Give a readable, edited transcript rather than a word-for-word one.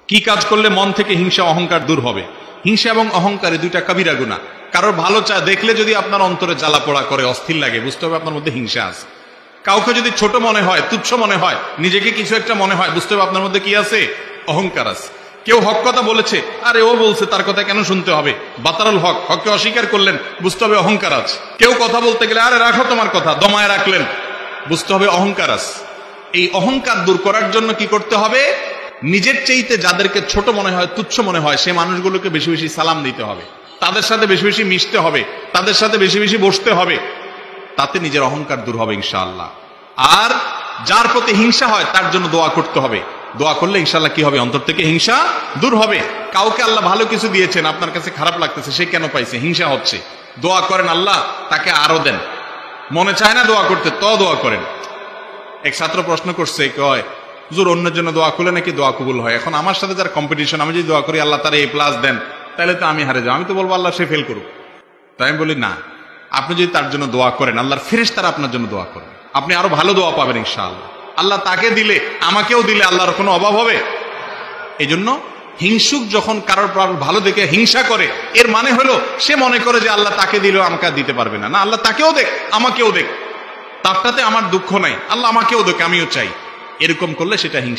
কি কাজ করলে মন থেকে হিংসা অহংকার দূর হবে? হিংসা এবং অহংকারে দুইটা কবিরা গুনাহ। কারোর ভালো চা দেখলে যদি আপনার অন্তরে জ্বালা পোড়া করে, অস্থির লাগে, বুঝতে হবে আপনার মধ্যে হিংসা আছে। কাউকে যদি ছোট মনে হয়, তুচ্ছ মনে হয়, নিজেকে কিছু একটা মনে হয়, বুঝতে হবে আপনার মধ্যে কি আছে? অহংকার আছে। কেউ হক কথা বলেছে, আরে ও বলছে, তার কথা কেন শুনতে হবে? বাতারুল হক, হককে অস্বীকার করলেন, বুঝতে হবে অহংকার আছে। কেউ কথা বলতে গেলে, আরে রাখো তোমার কথা, দমায় রাখলেন, বুঝতে হবে অহংকার আছে। এই অহংকার দূর করার জন্য কি করতে হবে? নিজের চাইতে যাদেরকে ছোট মনে হয়, তুচ্ছ মনে হয়, সে মানুষগুলোকে বেশি বেশি সালাম দিতে হবে, তাদের সাথে বেশি বেশি মিশতে হবে, তাদের সাথে বেশি বেশি বসতে হবে। তাতে নিজের অহংকার দূর হবে ইনশাআল্লাহ। আর যার প্রতি হিংসা হয় তার জন্য দোয়া করতে হবে। দোয়া করলে ইনশাআল্লাহ কি হবে? অন্তর থেকে হিংসা দূর হবে। কাউকে আল্লাহ ভালো কিছু দিয়েছেন, আপনার কাছে খারাপ লাগতেছে, সে কেন পাইছে? হিংসা হচ্ছে। দোয়া করেন, আল্লাহ তাকে আরো দেন। মনে চায় না দোয়া করতে, তো দোয়া করেন। এক ছাত্র প্রশ্ন করছে, কয় হুজুর অন্যের জন্য দোয়া করলে নাকি দোয়া কবুল হয়। এখন আমার সাথে যার কম্পিটিশন, আমি যদি দোয়া করি আল্লাহ তার A+ দেন, তাহলে তো আমি হারে যাবো। আমি তো বলবো আল্লাহ সে ফেল করুক। তাই আমি বলি না, আপনি যদি তার জন্য দোয়া করেন, আল্লাহর ফেরেশতারা আপনার জন্য দোয়া করেন, আপনি আরো ভালো দোয়া পাবেন ইনশাআল্লাহ। আল্লাহ তাকে দিলে, আমাকেও দিলে আল্লাহর কোনো অভাব হবে? এই জন্য হিংসুক যখন কারোর ভালো দেখে হিংসা করে, এর মানে হলো সে মনে করে যে আল্লাহ তাকে দিলেও আমাকে দিতে পারবে না। না, আল্লাহ তাকেও দেখ, আমাকেও দেখ, তারটাতে আমার দুঃখ নাই, আল্লাহ আমাকেও দেখ, আমিও চাই। এরকম করলে সেটা হিংসা।